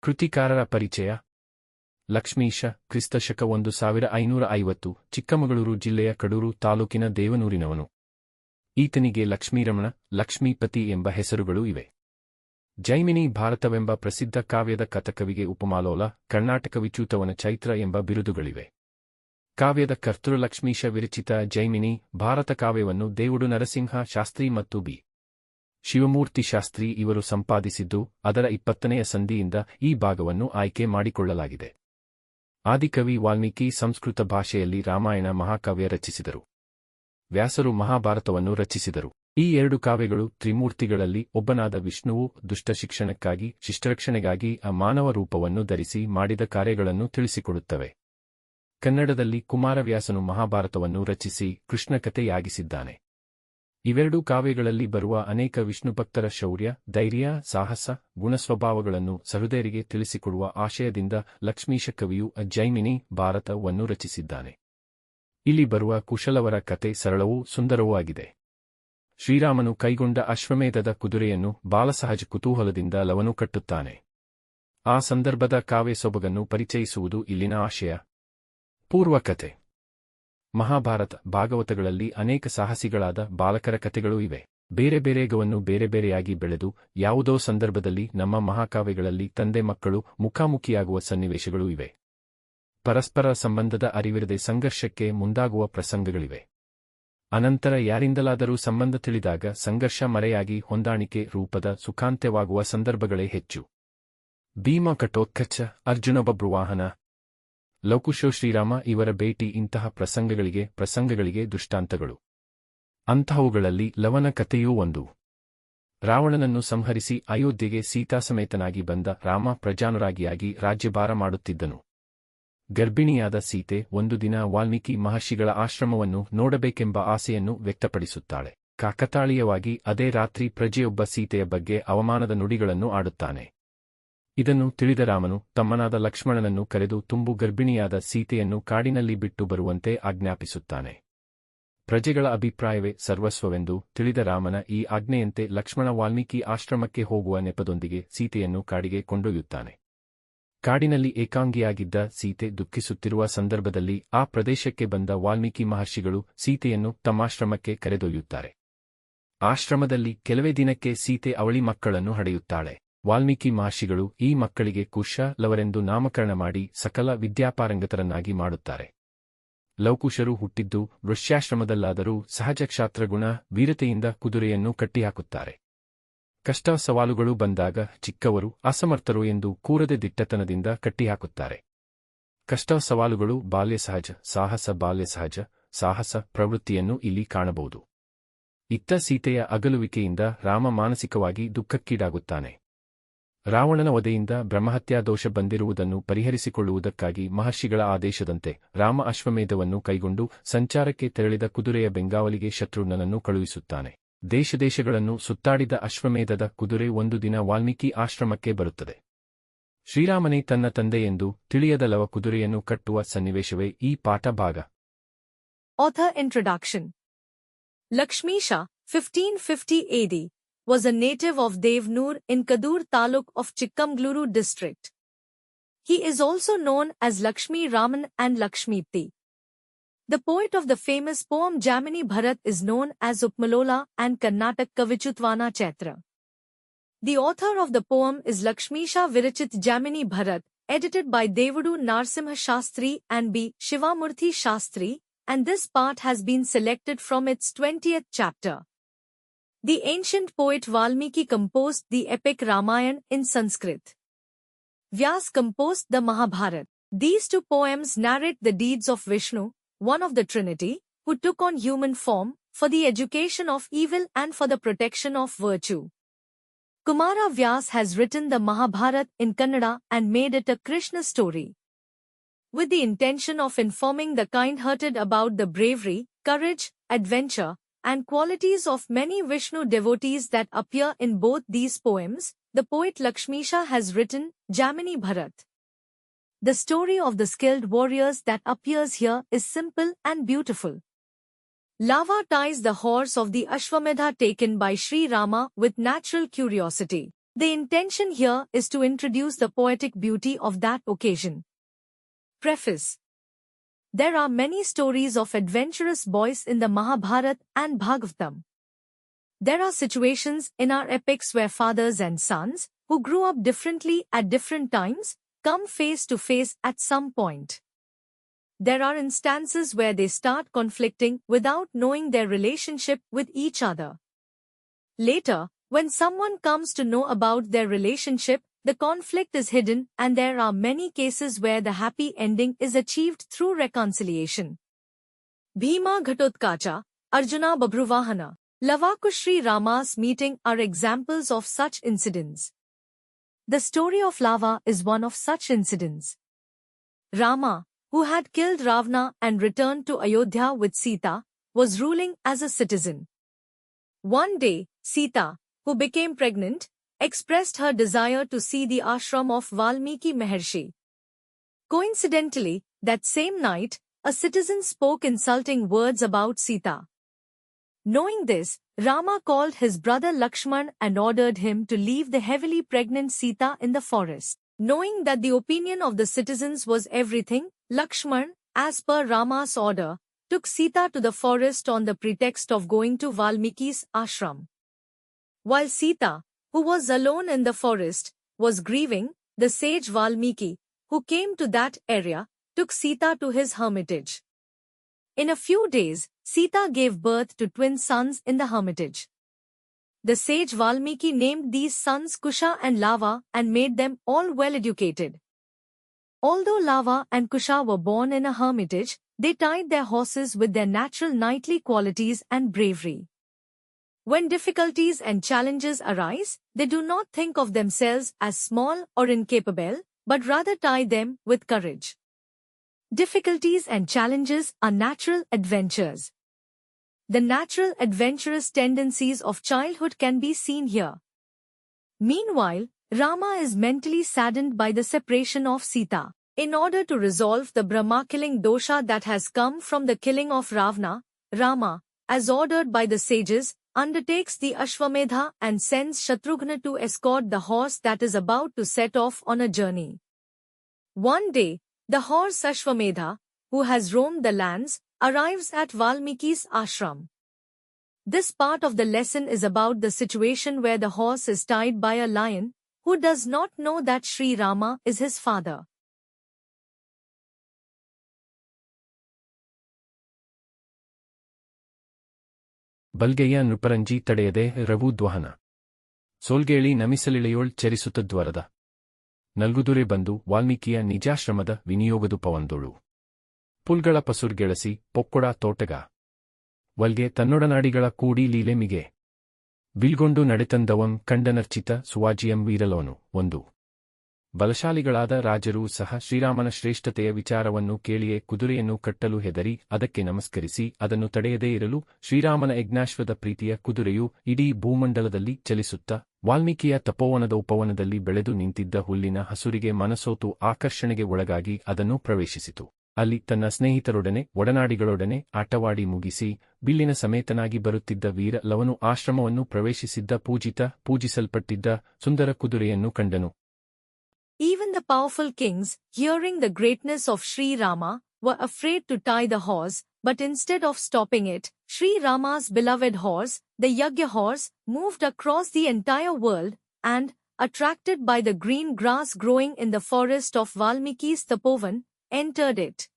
ಕೃತಿಕಾರರ ಪರಿಚಯ. ಲಕ್ಷ್ಮೀಶ ಕ್ರಿಸ್ತಶಕ 1550, ಚಿಕ್ಕಮಗಳೂರು ಜಿಲ್ಲೆಯ ಕಡೂರು ತಾಲೂಕಿನ ದೇವನೂರಿನವನು. ಈತನಿಗೆ ಲಕ್ಷ್ಮೀರಮಣ, ಲಕ್ಷ್ಮೀಪತಿ ಎಂಬ ಹೆಸರುಗಳು ಇವೆ. ಜೈಮಿನಿ ಭಾರತವೆಂಬ ಪ್ರಸಿದ್ಧ ಕಾವ್ಯದ ಕಥಕವಿಗೆ ಉಪಮಾಲೋಲ, ಕರ್ನಾಟಕ ವಿಚ್ಯುತವನ ಚೈತ್ರ ಎಂಬ ಬಿರುದುಗಳಿವೆ. ಕಾವ್ಯದ ಕರ್ತೃ ಲಕ್ಷ್ಮೀಶ ವಿರಚಿತ ಜೈಮಿನಿ ಭಾರತ ಕಾವ್ಯವನ್ನು ದೇವುಡು ನರಸಿಂಹ ಶಾಸ್ತ್ರಿ ಮತ್ತು ಬಿ. ಶಿವಮೂರ್ತಿ ಶಾಸ್ತ್ರಿ ಇವರು ಸಂಪಾದಿಸಿದ್ದು, ಅದರ 20ನೆಯ ಸಂಧಿಯಿಂದ ಈ ಭಾಗವನ್ನು ಆಯ್ಕೆ ಮಾಡಿಕೊಳ್ಳಲಾಗಿದೆ. ಆದಿಕವಿ ವಾಲ್ಮೀಕಿ ಸಂಸ್ಕೃತ ಭಾಷೆಯಲ್ಲಿ ರಾಮಾಯಣ ಮಹಾಕಾವ್ಯ ರಚಿಸಿದರು. ವ್ಯಾಸರು ಮಹಾಭಾರತವನ್ನು ರಚಿಸಿದರು. ಈ ಎರಡು ಕಾವ್ಯಗಳು ತ್ರಿಮೂರ್ತಿಗಳಲ್ಲಿ ಒಬ್ಬನಾದ ವಿಷ್ಣುವು ದುಷ್ಟ ಶಿಕ್ಷಣಕ್ಕಾಗಿ ಶಿಷ್ಟರಕ್ಷಣೆಗಾಗಿ ಆ ಮಾನವ ರೂಪವನ್ನು ಧರಿಸಿ ಮಾಡಿದ ಕಾರ್ಯಗಳನ್ನು ತಿಳಿಸಿಕೊಡುತ್ತವೆ. ಕನ್ನಡದಲ್ಲಿ ಕುಮಾರವ್ಯಾಸನು ಮಹಾಭಾರತವನ್ನು ರಚಿಸಿ ಕೃಷ್ಣಕಥೆಯಾಗಿಸಿದ್ದಾನೆ. ಇವೆರಡೂ ಕಾವ್ಯಗಳಲ್ಲಿ ಬರುವ ಅನೇಕ ವಿಷ್ಣುಭಕ್ತರ ಶೌರ್ಯ, ಧೈರ್ಯ, ಸಾಹಸ, ಗುಣಸ್ವಭಾವಗಳನ್ನು ಸಹೃದಯರಿಗೆ ತಿಳಿಸಿಕೊಡುವ ಆಶಯದಿಂದ ಲಕ್ಷ್ಮೀಶ ಕವಿಯು ಜೈಮಿನಿ ಭಾರತವನ್ನು ರಚಿಸಿದ್ದಾನೆ. ಇಲ್ಲಿ ಬರುವ ಕುಶಲವರ ಕತೆ ಸರಳವೂ ಸುಂದರವೂ ಆಗಿದೆ. ಶ್ರೀರಾಮನು ಕೈಗೊಂಡ ಅಶ್ವಮೇಧದ ಕುದುರೆಯನ್ನು ಬಾಲಸಹಜ ಕುತೂಹಲದಿಂದ ಲವನು ಕಟ್ಟುತ್ತಾನೆ. ಆ ಸಂದರ್ಭದ ಕಾವ್ಯ ಸೊಬಗನ್ನು ಪರಿಚಯಿಸುವುದು ಇಲ್ಲಿನ ಆಶಯ. ಪೂರ್ವಕಥೆ. ಮಹಾಭಾರತ, ಭಾಗವತಗಳಲ್ಲಿ ಅನೇಕ ಸಾಹಸಿಗಳಾದ ಬಾಲಕರ ಕಥೆಗಳೂ ಇವೆ. ಬೇರೆ ಬೇರೆಗವನ್ನು ಬೇರೆ ಬೇರೆಯಾಗಿ ಬೆಳೆದು ಯಾವುದೋ ಸಂದರ್ಭದಲ್ಲಿ ನಮ್ಮ ಮಹಾಕಾವ್ಯಗಳಲ್ಲಿ ತಂದೆ ಮಕ್ಕಳು ಮುಖಾಮುಖಿಯಾಗುವ ಸನ್ನಿವೇಶಗಳೂ ಇವೆ. ಪರಸ್ಪರ ಸಂಬಂಧದ ಅರಿವಿರದೆ ಸಂಘರ್ಷಕ್ಕೆ ಮುಂದಾಗುವ ಪ್ರಸಂಗಗಳಿವೆ. ಅನಂತರ ಯಾರಿಂದಲಾದರೂ ಸಂಬಂಧ ತಿಳಿದಾಗ ಸಂಘರ್ಷ ಮರೆಯಾಗಿ ಹೊಂದಾಣಿಕೆ ರೂಪದ ಸುಖಾಂತ್ಯವಾಗುವ ಸಂದರ್ಭಗಳೇ ಹೆಚ್ಚು. ಭೀಮ ಕಠೋತ್ಕಚ, ಅರ್ಜುನ ಬಭ್ರುವಾಹನ, ಲವಕುಶೋ ಶ್ರೀರಾಮ ಇವರ ಭೇಟಿ ಇಂತಹ ಪ್ರಸಂಗಗಳಿಗೆ ದೃಷ್ಟಾಂತಗಳು. ಅಂತಹವುಗಳಲ್ಲಿ ಲವನ ಕಥೆಯೂ ಒಂದು. ರಾವಣನನ್ನು ಸಂಹರಿಸಿ ಅಯೋಧ್ಯೆಗೆ ಸೀತಾಸಮೇತನಾಗಿ ಬಂದ ರಾಮ ಪ್ರಜಾನುರಾಗಿಯಾಗಿ ರಾಜ್ಯಭಾರ ಮಾಡುತ್ತಿದ್ದನು. ಗರ್ಭಿಣಿಯಾದ ಸೀತೆ ಒಂದು ದಿನ ವಾಲ್ಮೀಕಿ ಮಹರ್ಷಿಗಳ ಆಶ್ರಮವನ್ನು ನೋಡಬೇಕೆಂಬ ಆಸೆಯನ್ನು ವ್ಯಕ್ತಪಡಿಸುತ್ತಾಳೆ. ಕಾಕತಾಳೀಯವಾಗಿ ಅದೇ ರಾತ್ರಿ ಪ್ರಜೆಯೊಬ್ಬ ಸೀತೆಯ ಬಗ್ಗೆ ಅವಮಾನದ ನುಡಿಗಳನ್ನು ಆಡುತ್ತಾನೆ. ಇದನ್ನು ತಿಳಿದ ರಾಮನು ತಮ್ಮನಾದ ಲಕ್ಷ್ಮಣನನ್ನು ಕರೆದು ತುಂಬು ಗರ್ಭಿಣಿಯಾದ ಸೀತೆಯನ್ನು ಕಾಡಿನಲ್ಲಿ ಬಿಟ್ಟು ಬರುವಂತೆ ಆಜ್ಞಾಪಿಸುತ್ತಾನೆ. ಪ್ರಜೆಗಳ ಅಭಿಪ್ರಾಯವೇ ಸರ್ವಸ್ವವೆಂದು ತಿಳಿದ ರಾಮನ ಈ ಆಜ್ಞೆಯಂತೆ ಲಕ್ಷ್ಮಣ ವಾಲ್ಮೀಕಿ ಆಶ್ರಮಕ್ಕೆ ಹೋಗುವ ನೆಪದೊಂದಿಗೆ ಸೀತೆಯನ್ನು ಕಾಡಿಗೆ ಕೊಂಡೊಯ್ಯುತ್ತಾನೆ. ಕಾಡಿನಲ್ಲಿ ಏಕಾಂಗಿಯಾಗಿದ್ದ ಸೀತೆ ದುಃಖಿಸುತ್ತಿರುವ ಸಂದರ್ಭದಲ್ಲಿ ಆ ಪ್ರದೇಶಕ್ಕೆ ಬಂದ ವಾಲ್ಮೀಕಿ ಮಹರ್ಷಿಗಳು ಸೀತೆಯನ್ನು ತಮ್ಮಾಶ್ರಮಕ್ಕೆ ಕರೆದೊಯ್ಯುತ್ತಾರೆ. ಆಶ್ರಮದಲ್ಲಿ ಕೆಲವೇ ದಿನಕ್ಕೆ ಸೀತೆ ಅವಳಿ ಮಕ್ಕಳನ್ನು ಹಡೆಯುತ್ತಾಳೆ. ವಾಲ್ಮೀಕಿ ಮಹರ್ಷಿಗಳು ಈ ಮಕ್ಕಳಿಗೆ ಕುಶ, ಲವರೆಂದು ನಾಮಕರಣ ಮಾಡಿ ಸಕಲ ವಿದ್ಯಾಪಾರಂಗತರನ್ನಾಗಿ ಮಾಡುತ್ತಾರೆ. ಲವಕುಶರು ಹುಟ್ಟಿದ್ದು ವೃಷ್ಯಾಶ್ರಮದಲ್ಲಾದರೂ ಸಹಜ ಕ್ಷಾತ್ರಗುಣ ವೀರತೆಯಿಂದ ಕುದುರೆಯನ್ನು ಕಟ್ಟಿಹಾಕುತ್ತಾರೆ. ಕಷ್ಟ ಸವಾಲುಗಳು ಬಂದಾಗ ಚಿಕ್ಕವರು ಅಸಮರ್ಥರು ಎಂದು ಕೂರದೆ ದಿಟ್ಟತನದಿಂದ ಕಟ್ಟಿಹಾಕುತ್ತಾರೆ. ಕಷ್ಟ ಸವಾಲುಗಳು ಬಾಲ್ಯಸಹಜ, ಸಾಹಸ ಬಾಲ್ಯಸಹಜ, ಸಾಹಸ ಪ್ರವೃತ್ತಿಯನ್ನು ಇಲ್ಲಿ ಕಾಣಬಹುದು. ಇತ್ತ ಸೀತೆಯ ಅಗಲುವಿಕೆಯಿಂದ ರಾಮ ಮಾನಸಿಕವಾಗಿ ದುಃಖಕ್ಕೀಡಾಗುತ್ತಾನೆ. ರಾವಣನ ವಧೆಯಿಂದ ಬ್ರಹ್ಮಹತ್ಯಾ ದೋಷ ಬಂದಿರುವುದನ್ನು ಪರಿಹರಿಸಿಕೊಳ್ಳುವುದಕ್ಕಾಗಿ ಮಹರ್ಷಿಗಳ ಆದೇಶದಂತೆ ರಾಮ ಅಶ್ವಮೇಧವನ್ನು ಕೈಗೊಂಡು ಸಂಚಾರಕ್ಕೆ ತೆರಳಿದ ಕುದುರೆಯ ಬೆಂಗಾವಲಿಗೆ ಶತ್ರುಘ್ನನನ್ನು ಕಳುಹಿಸುತ್ತಾನೆ. ದೇಶದೇಶಗಳನ್ನು ಸುತ್ತಾಡಿದ ಅಶ್ವಮೇಧದ ಕುದುರೆ ಒಂದು ದಿನ ವಾಲ್ಮೀಕಿ ಆಶ್ರಮಕ್ಕೆ ಬರುತ್ತದೆ. ಶ್ರೀರಾಮನೇ ತನ್ನ ತಂದೆಯೆಂದು ತಿಳಿಯದ ಲವ ಕುದುರೆಯನ್ನು ಕಟ್ಟುವ ಸನ್ನಿವೇಶವೇ ಈ ಪಾಠ ಭಾಗ. Author Introduction. Lakshmisha, 1550 AD, was a native of Devnur in Kadur Taluk of Chikkamgaluru district. He is also known as Lakshmi Raman and Lakshmipati. The poet of the famous poem Jamini Bharat is known as Upmalola and Karnatak Kavichutvana Chaitra. The author of the poem is Lakshmisha Virachit Jamini Bharat, edited by Devudu Narsimha Shastri and B. Shivamurthy Shastri, and this part has been selected from its 20th chapter. The ancient poet Valmiki composed the epic Ramayana in Sanskrit. Vyas composed the Mahabharata. These two poems narrate the deeds of Vishnu, one of the Trinity, who took on human form for the education of evil and for the protection of virtue. Kumara Vyas has written the Mahabharata in Kannada and made it a Krishna story. With the intention of informing the kind-hearted about the bravery, courage, adventure, and qualities of many Vishnu devotees that appear in both these poems, the poet Lakshmisha has written Jamini Bharat. The story of the skilled warriors that appears here is simple and beautiful. Lava ties the horse of the Ashwamedha taken by Sri Rama with natural curiosity. The intention here is to introduce the poetic beauty of that occasion. Preface. There are many stories of adventurous boys in the Mahabharata and Bhagavatam. There are situations in our epics where fathers and sons, who grew up differently at different times, come face to face at some point. There are instances where they start conflicting without knowing their relationship with each other. Later, when someone comes to know about their relationship, the conflict is hidden, and there are many cases where the happy ending is achieved through reconciliation. Bhima Ghatotkacha, Arjuna Babruvahana, Lavakushri Rama's meeting are examples of such incidents. The story of Lava is one of such incidents. Rama, who had killed Ravana and returned to Ayodhya with Sita, was ruling as a citizen. One day, Sita, who became pregnant, expressed her desire to see the ashram of Valmiki Maharshi. Coincidentally, that same night, a citizen spoke insulting words about Sita. Knowing this, Rama called his brother Lakshman and ordered him to leave the heavily pregnant Sita in the forest. Knowing that the opinion of the citizens was everything, Lakshman, as per Rama's order, took Sita to the forest on the pretext of going to Valmiki's ashram. While Sita, who was alone in the forest, was grieving, the sage Valmiki, who came to that area, took Sita to his hermitage. In a few days, Sita gave birth to twin sons in the hermitage. The sage Valmiki named these sons Kusha and Lava and made them all well educated. Although Lava and Kusha were born in a hermitage, they tied their horses with their natural knightly qualities and bravery. When difficulties and challenges arise, they do not think of themselves as small or incapable, but rather tie them with courage. Difficulties and challenges are natural adventures. The natural adventurous tendencies of childhood can be seen here. Meanwhile, Rama is mentally saddened by the separation of Sita. In order to resolve the Brahma-killing dosha that has come from the killing of Ravana, Rama, as ordered by the sages, undertakes the Ashwamedha and sends Shatrughna to escort the horse that is about to set off on a journey. One day, the horse Ashwamedha, who has roamed the lands, arrives at Valmiki's ashram. This part of the lesson is about the situation where the horse is tied by a lion, who does not know that Sri Rama is his father. ಬಲ್ಗೆಯ ನೃಪರಂಜಿ ತಡೆಯದೆ ರಘುದ್ವಹನ ಸೋಲ್ಗೇಳಿ ನಮಿಸಲಿಳೆಯೋಳ್ ಚರಿಸುತ್ತದ್ವರದ ನಲ್ಗುದುರೆ ಬಂದು ವಾಲ್ಮೀಕಿಯ ನಿಜಾಶ್ರಮದ ವಿನಿಯೋಗದುಪವಂದೊಳು ಪುಲ್ಗಳ ಪಸುರ್ಗೆಳಸಿ ಪೊಕ್ಕೊಡ ತೋಟಗ ವಲ್ಗೆ ತನ್ನೊಡನಾಡಿಗಳ ಕೂಡಿ ಲೀಲೆಮಿಗೆ ಬಿಲ್ಗೊಂಡು ನಡೆತಂದವಂ ಕಂಡನರ್ಚಿತ ಸುವಾಜಿಯಂ ವೀರಲೋನು ಒಂದು ಬಲಶಾಲಿಗಳಾದ ರಾಜರೂ ಸಹ ಶ್ರೀರಾಮನ ಶ್ರೇಷ್ಠತೆಯ ವಿಚಾರವನ್ನು ಕೇಳಿಯೇ ಕುದುರೆಯನ್ನು ಕಟ್ಟಲು ಹೆದರಿ ಅದಕ್ಕೆ ನಮಸ್ಕರಿಸಿ ಅದನ್ನು ತಡೆಯದೇ ಇರಲು ಶ್ರೀರಾಮನ ಯಜ್ಞಾಶ್ವದ ಪ್ರೀತಿಯ ಕುದುರೆಯು ಇಡೀ ಭೂಮಂಡಲದಲ್ಲಿ ಚಲಿಸುತ್ತಾ ವಾಲ್ಮೀಕಿಯ ತಪೋವನದ ಉಪವನದಲ್ಲಿ ಬೆಳೆದು ನಿಂತಿದ್ದ ಹುಲ್ಲಿನ ಹಸುರಿಗೆ ಮನಸೋತು ಆಕರ್ಷಣೆಗೆ ಒಳಗಾಗಿ ಅದನ್ನು ಪ್ರವೇಶಿಸಿತು. ಅಲ್ಲಿ ತನ್ನ ಸ್ನೇಹಿತರೊಡನೆ ಒಡನಾಡಿಗಳೊಡನೆ ಆಟವಾಡಿ ಮುಗಿಸಿ ಬಿಲ್ಲಿನ ಸಮೇತನಾಗಿ ಬರುತ್ತಿದ್ದ ವೀರ ಲವನು ಆಶ್ರಮವನ್ನು ಪ್ರವೇಶಿಸಿದ್ದ ಪೂಜಿಸಲ್ಪಟ್ಟಿದ್ದ ಸುಂದರ ಕುದುರೆಯನ್ನು ಕಂಡನು. Even the powerful kings, hearing the greatness of Sri Rama, were afraid to tie the horse, but instead of stopping it, Sri Rama's beloved horse, the Yagya horse, moved across the entire world, and, attracted by the green grass growing in the forest of Valmiki's Tapovan, entered it.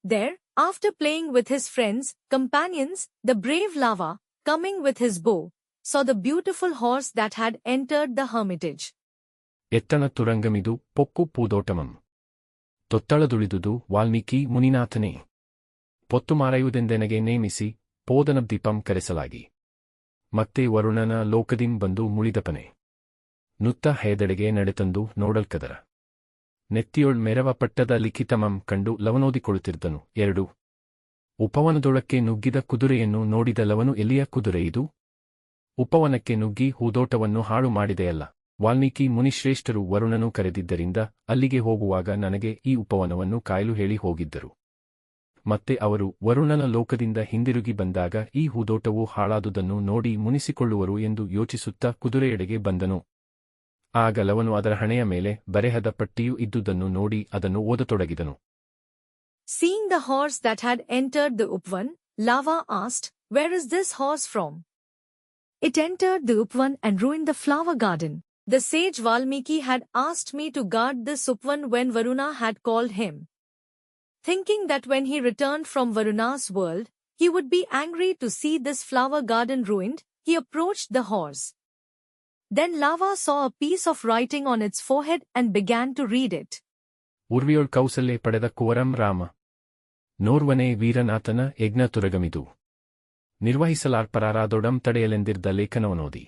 There, after playing with his friends, companions, the brave Lava, coming with his bow, saw the beautiful horse that had entered the hermitage. ಎತ್ತಣ ತುರಂಗಮಿದು ಪೊಕ್ಕು ಪೂದೋಟಮಂ ತೊತ್ತಳದುಳಿದುದು Valmiki ಮುನಿನಾಥನೇ ಪೊತ್ತು ಮಾರೆಯುವುದೆಂದೆನಗೆ ನೇಮಿಸಿ ಪೋದನಬ್ದೀಪಂ ಕರೆಸಲಾಗಿ ಮತ್ತೆ ವರುಣನ ಲೋಕದಿಂ ಬಂದು ಮುಳಿದಪನೆ ನುತ್ತ ಹೇದೆಡೆಗೆ ನಡೆತಂದು ನೋಡಲ್ಕದರ ನೆತ್ತಿಯೊಳ್ ಮೆರವ ಪಟ್ಟದ ಲಿಖಿತಮಂ ಕಂಡು ಲವನೋದಿಕೊಳ್ಳುತ್ತಿದ್ದನು. 2 ಉಪವನದೊಳಕ್ಕೆ ನುಗ್ಗಿದ ಕುದುರೆಯನ್ನು ನೋಡಿದ ಲವನು ಎಲ್ಲಿಯ ಕುದುರೆಯಿದು? ಉಪವನಕ್ಕೆ ನುಗ್ಗಿ ಹೂದೋಟವನ್ನು ಹಾಳು ಮಾಡಿದೆಯಲ್ಲ. ವಾಲ್ಮೀಕಿ ಮುನಿಶ್ರೇಷ್ಠರು ವರುಣನು ಕರೆದಿದ್ದರಿಂದ ಅಲ್ಲಿಗೆ ಹೋಗುವಾಗ ನನಗೆ ಈ ಉಪವನವನ್ನು ಕಾಯಲು ಹೇಳಿ ಹೋಗಿದ್ದರು. ಮತ್ತೆ ಅವರು ವರುಣನ ಲೋಕದಿಂದ ಹಿಂದಿರುಗಿ ಬಂದಾಗ ಈ ಹೂದೋಟವು ಹಾಳಾದುದನ್ನು ನೋಡಿ ಮುನಿಸಿಕೊಳ್ಳುವರು ಎಂದು ಯೋಚಿಸುತ್ತಾ ಕುದುರೆಯೆಡೆಗೆ ಬಂದನು. ಆಗ ಲವನು ಅದರ ಹಣೆಯ ಮೇಲೆ ಬರೆಹದ ಪಟ್ಟಿಯು ಇದ್ದುದನ್ನು ನೋಡಿ ಅದನ್ನು ಓದತೊಡಗಿದನು. Seeing the horse that had entered the Upvan, Lava asked, "Where is this horse from?" "It entered the Upvan and ruined the flower garden. The sage Valmiki had asked me to guard this Upvan when Varuna had called him. Thinking that when he returned from Varuna's world, he would be angry to see this flower garden ruined, he approached the horse. Then Lava saw a piece of writing on its forehead and began to read it." ಉರ್ವಿಯೊಳ್ Kausalya ಪಡೆದ ಕುವರಂ ರಾಮ. ನೋರ್ವನೇ ವೀರನಾಥನ ಯಜ್ಞ ತುರಗಮಿದು. ನಿರ್ವಹಿಸಲಾರ್ಪರಾರಾದೊಡಂ ತಡೆಯಲೆಂದಿರ್ದ ಲೇಖನವನೋದಿ.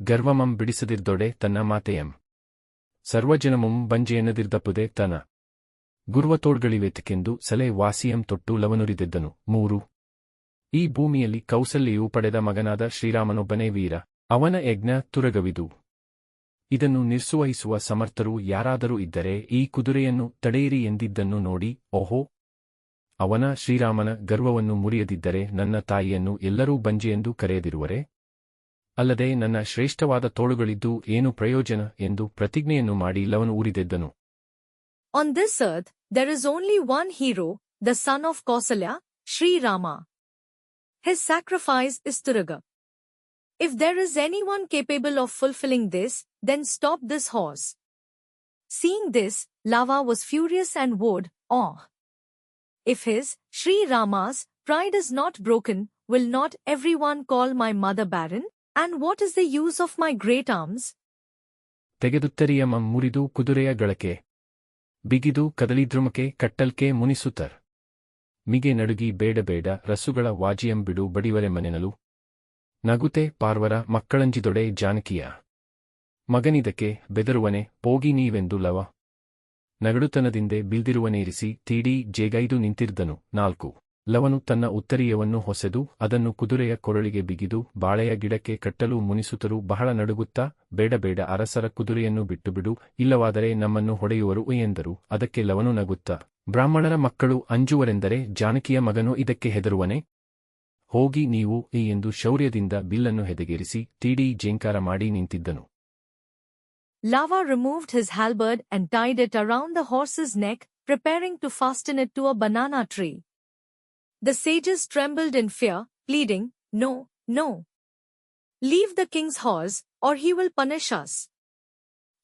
ಗರ್ವಮಂ ಬಿಡಿಸದಿರ್ದೊಡೆ ತನ್ನ ಮಾತೆಯಂ. ಸರ್ವಜನಮುಂ ಬಂಜೆಯನ್ನದಿರ್ದಪ್ಪುದೆ ತನ. ಗುರ್ವತೋಡ್ಗಳಿವೆತಕೆಂದು ಸಲೆ ವಾಸಿಯಂ ತೊಟ್ಟು ಲವನುರಿದೆದ್ದನು. 3. ಈ ಭೂಮಿಯಲ್ಲಿ ಕೌಸಲ್ಯೆಯು ಪಡೆದ ಮಗನಾದ ಶ್ರೀರಾಮನೊಬ್ಬನೇ ವೀರ. ಅವನ ಯಜ್ಞ ತುರಗವಿದು. ಇದನ್ನು ನಿರ್ಸುವಹಿಸುವ ಸಮರ್ಥರು ಯಾರಾದರೂ ಇದ್ದರೆ ಈ ಕುದುರೆಯನ್ನು ತಡೆಯಿರಿ ಎಂದಿದ್ದನ್ನು ನೋಡಿ, ಓಹೋ! ಅವನ ಶ್ರೀರಾಮನ ಗರ್ವವನ್ನು ಮುರಿಯದಿದ್ದರೆ ನನ್ನ ತಾಯಿಯನ್ನು ಎಲ್ಲರೂ ಬಂಜೆಯೆಂದು ಕರೆಯದಿರುವರೆ? ಅಲ್ಲದೆ ನನ್ನ ಶ್ರೇಷ್ಠವಾದ ತೋಳುಗಳಿದ್ದು ಏನು ಪ್ರಯೋಜನ ಎಂದು ಪ್ರತಿಜ್ಞೆಯನ್ನು ಮಾಡಿ ಲವನು ಉರಿದೆದ್ದನು. On this earth, there is only one hero, the son of Kausalya, Sri Rama. His sacrifice is Turaga. If there is anyone capable of fulfilling this, then stop this horse. Seeing this, Lava was furious and vowed, "Oh! If his, Sri Rama's, pride is not broken, will not everyone call my mother barren? And what is the use of my great arms?" ತೆಗೆದುತ್ತರಿಯಮಂ ಮುರಿದು ಕುದುರೆಯ ಗಳಕೆ. ಬಿಗಿದು ಕದಲಿದ್ರುಮಕೆ ಕಟ್ಟಲ್ಕೆ ಮುನಿಸುತ್ತರ್. ಮಿಗೆ ನಡುಗಿ ಬೇಡಬೇಡ ರಸುಗಳ ವಾಜಿಯಂ ಬಿಡು ಬಡಿವರೆ ಮನೆನಲು. ನಗುತೆ ಪಾರ್ವರ ಮಕ್ಕಳಂಜಿದೊಡೆ ಜಾನಕಿಯ. ಮಗನಿದಕ್ಕೆ ಬೆದರುವನೆ ಪೋಗಿ ನೀವೆಂದು ಲವ. ನಗಡುತನದಿಂದೆ ಬಿಲ್ದಿರುವನೇರಿಸಿ ತೀಡಿ ಜೇಗೈದು ನಿಂತಿರ್ದನು. 4. ಲವನು ತನ್ನ ಉತ್ತರೀಯವನ್ನು ಹೊಸೆದು ಅದನ್ನು ಕುದುರೆಯ ಕೊರಳಿಗೆ ಬಿಗಿದು ಬಾಳೆಯ ಗಿಡಕ್ಕೆ ಕಟ್ಟಲು ಮುನಿಸುತ್ತರೂ ಬಹಳ ನಡುಗುತ್ತಾ, ಬೇಡಬೇಡ ಅರಸರ ಕುದುರೆಯನ್ನು ಬಿಟ್ಟುಬಿಡು, ಇಲ್ಲವಾದರೆ ನಮ್ಮನ್ನು ಹೊಡೆಯುವರು ಎಂದರು. ಅದಕ್ಕೆ ಲವನು ನಗುತ್ತಾ, ಬ್ರಾಹ್ಮಣರ ಮಕ್ಕಳು ಅಂಜುವರೆಂದರೆ ಜಾನಕಿಯ ಮಗನು ಇದಕ್ಕೆ ಹೆದರುವನೆ? ಹೋಗಿ ನೀವು ಎಂದು ಶೌರ್ಯದಿಂದ ಬಿಲ್ಲನ್ನು ಹೆದೆಗೇರಿಸಿ ತೀಡಿ ಜೇಂಕಾರ ಮಾಡಿ ನಿಂತಿದ್ದನು. Lava removed his halberd and tied it around the horse's neck, preparing to fasten it to a banana tree. The sages trembled in fear, pleading, "No, no. Leave the king's horse, or he will punish us."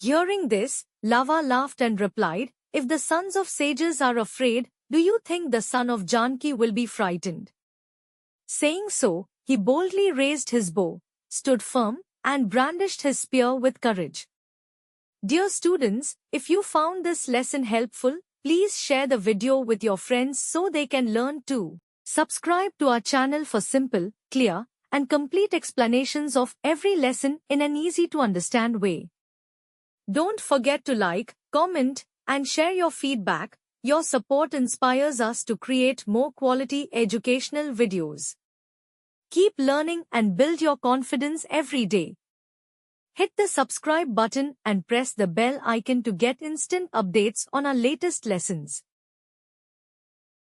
Hearing this, Lava laughed and replied, "If the sons of sages are afraid, do you think the son of Janki will be frightened?" Saying so, he boldly raised his bow, stood firm, and brandished his spear with courage. Dear students, if you found this lesson helpful, please share the video with your friends so they can learn too. Subscribe to our channel for simple, clear, and complete explanations of every lesson in an easy-to-understand way. Don't forget to like, comment, and share your feedback. Your support inspires us to create more quality educational videos. Keep learning and build your confidence every day. Hit the subscribe button and press the bell icon to get instant updates on our latest lessons.